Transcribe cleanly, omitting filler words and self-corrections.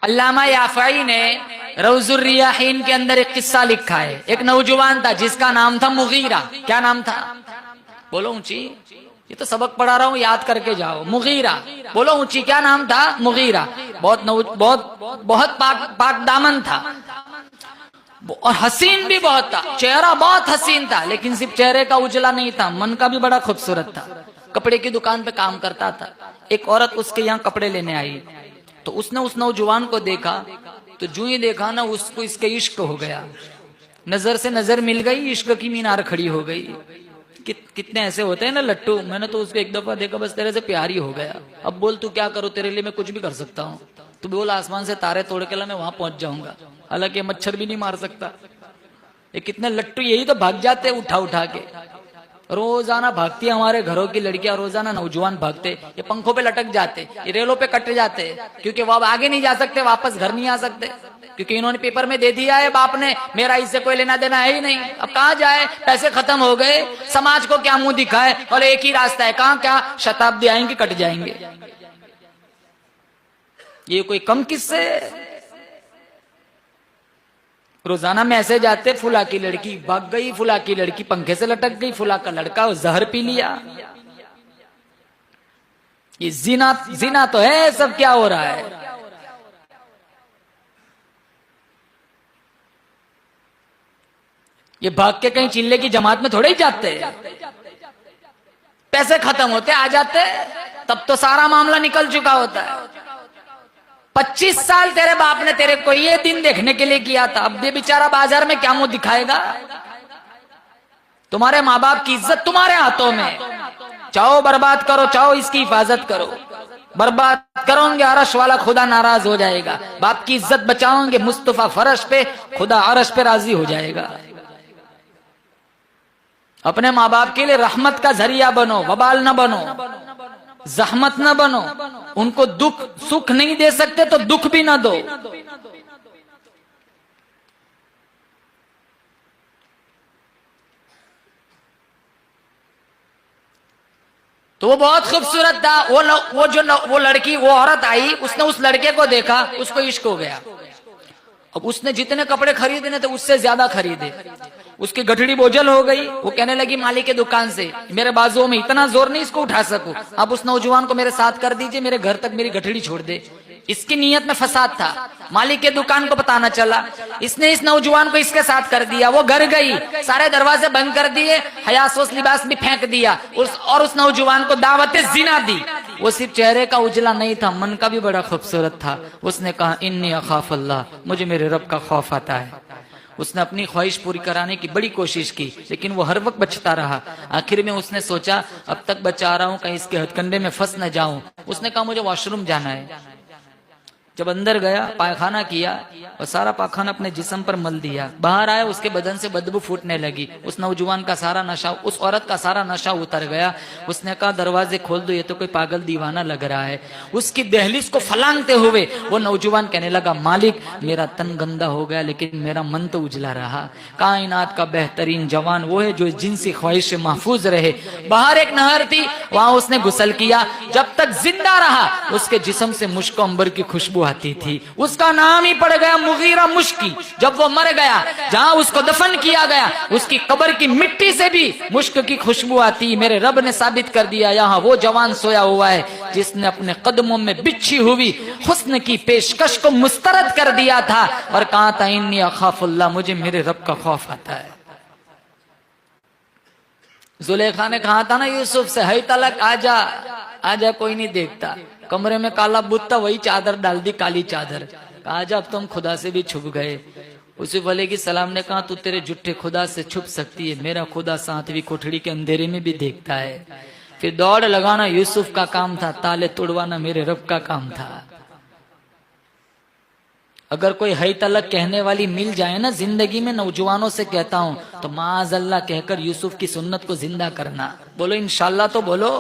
अल्लामा याफई ने रौजुर रियाहीन के अंदर एक किस्सा लिखा है। एक नौजवान था जिसका नाम था मुगीरा। क्या नाम था? बोलो ऊंची, ये तो सबक पढ़ा रहा हूं, याद करके जाओ। मुगीरा, बोलो ऊंची, क्या नाम था? मुगीरा। बहुत पाक दामन था और हसीन भी बहुत था। चेहरा बहुत हसीन था, लेकिन सिर्फ चेहरे का उजला नहीं था, मन का भी बड़ा खूबसूरत था। कपड़े की दुकान पे काम करता था। एक औरत उसके यहाँ कपड़े लेने आई, तो उसने उस नौजवान को देखा, तो जो ही देखा ना, उसको इसके इश्क हो गया। नजर से नजर मिल गई, इश्क की मीनार खड़ी हो गई। कितने ऐसे होते हैं ना लट्टू। मैंने तो उसको एक दफा देखा, बस तेरे से प्यार ही हो गया। अब बोल तू क्या करो, तेरे लिए मैं कुछ भी कर सकता हूँ। तू बोल आसमान से तारे तोड़ के ला, मैं वहां पहुंच जाऊंगा। हालांकि मच्छर भी नहीं मार सकता। ये कितने लट्टू, यही तो भाग जाते उठा उठा के। रोजाना भागती है हमारे घरों की लड़कियां, रोजाना नौजवान भागते, ये पंखों पे लटक जाते, ये रेलों पे कट जाते, क्योंकि वो अब आगे नहीं जा सकते, वापस घर नहीं आ सकते, क्योंकि इन्होंने पेपर में दे दिया है बाप ने, मेरा इससे कोई लेना देना है ही नहीं। अब कहाँ जाए, पैसे खत्म हो गए, समाज को क्या मुंह दिखाए, और एक ही रास्ता है, कहाँ क्या शताब्दी आएंगे कट जाएंगे। ये कोई कम किससे? रोजाना मैसेज आते, फुला की लड़की भाग गई, फुला की लड़की पंखे से लटक गई, फुला का लड़का जहर पी लिया। ये जिना तो है, सब क्या हो रहा है। ये भाग के कहीं चिल्ले की जमात में थोड़े ही जाते हैं। पैसे खत्म होते आ जाते, तब तो सारा मामला निकल चुका होता है। 25 साल तेरे बाप ने तेरे को ये दिन देखने के लिए किया था, अब ये बेचारा बाजार में क्या मुंह दिखाएगा। तुम्हारे माँ बाप की इज्जत तुम्हारे हाथों में, चाहो बर्बाद करो, चाहो इसकी हिफाजत करो। बर्बाद करोगे, अरश वाला खुदा नाराज हो जाएगा। बाप की इज्जत बचाओगे, मुस्तफा फरश पे, खुदा अरश पे राजी हो जाएगा। अपने माँ बाप के लिए रहमत का जरिया बनो, वबाल न बनो, जहमत न बनो। उनको दुख सुख नहीं दे सकते तो दुख भी ना दो। तो वो बहुत खूबसूरत था। वो लड़की, वो औरत आई, उसने उस लड़के को देखा, उसको इश्क हो गया। अब उसने जितने कपड़े खरीदने थे उससे ज्यादा खरीदे। उसकी गठड़ी बोझल हो गई। वो कहने लगी मालिक के दुकान से, मेरे बाजुओं में इतना जोर नहीं इसको उठा सकूं, आप उस नौजवान को मेरे साथ कर दीजिए, मेरे घर तक मेरी गठड़ी छोड़ दे। इसकी नीयत में फसाद था। मालिक के दुकान को पता न चला, इसने इस नौजवान को इसके साथ कर दिया। वो घर गई, सारे दरवाजे बंद कर दिए, हयासोस लिबास भी फेंक दिया, और उस नौजवान को दावत जिना दी। वो सिर्फ चेहरे का उजला नहीं था, मन का भी बड़ा खूबसूरत था। उसने कहा इन्नी अखाफ अल्लाह, मुझे मेरे रब का खौफ आता है। उसने अपनी ख्वाहिश पूरी कराने की बड़ी कोशिश की, लेकिन वो हर वक्त बचता रहा। आखिर में उसने सोचा अब तक बचा रहा हूं, कहीं इसके हथकंडे में फंस न जाऊं। उसने कहा मुझे वॉशरूम जाना है। जब अंदर गया, पायखाना किया और सारा पायखाना अपने जिस्म पर मल दिया। बाहर आया, उसके बदन से बदबू फूटने लगी। उस नौजवान का सारा नशा, उस औरत का सारा नशा उतर गया। उसने कहा दरवाजे खोल दो, ये तो कोई पागल दीवाना लग रहा है। उसकी दहलीज को फलांगते हुए वो नौजवान कहने लगा मालिक मेरा तन गंदा हो गया, लेकिन मेरा मन तो उजला रहा। कायनात का बेहतरीन जवान वो है जो जिनसी ख्वाहिश से महफूज रहे। बाहर एक नहर थी, वहां उसने गुसल किया। जब तक जिंदा रहा उसके जिस्म से मुश्क अंबर की खुशबू आती थी। उसका नाम ही पड़ गया मुगीरा मुश्की। जब वो मर गया, जहां उसको दफन किया गया, उसकी कब्र की मिट्टी से भी मुश्क की खुशबू आती। मेरे रब ने साबित कर दिया यहाँ वो जवान सोया हुआ है जिसने अपने कदमों में बिछी हुई हुस्न की पेशकश को मुस्तरद कर दिया था और कहा था इन्नी अखाफुल्लाह, मुझे मेरे रब का खौफ आता है। जुलेखा ने कहा था ना यूसुफ से, है तलक आजा आजा, कोई नहीं देखता। कमरे में काला बुत्ता, वही चादर डाल दी, काली चादर। कहा जा अब तुम खुदा से भी छुप गए। यूसुफ अलैहिस्सलाम ने कहा तू तेरे झूठे खुदा से छुप सकती है, मेरा खुदा सातवीं कोठड़ी के अंधेरे में भी देखता है। फिर दौड़ लगाना यूसुफ का काम था, ताले तोड़वाना मेरे रब का काम था। अगर कोई है तलक कहने वाली मिल जाए ना जिंदगी में, नौजवानों से कहता हूं, तो माज़ अल्लाह कहकर यूसुफ की सुन्नत को जिंदा करना। बोलो इंशाल्लाह तो बोलो।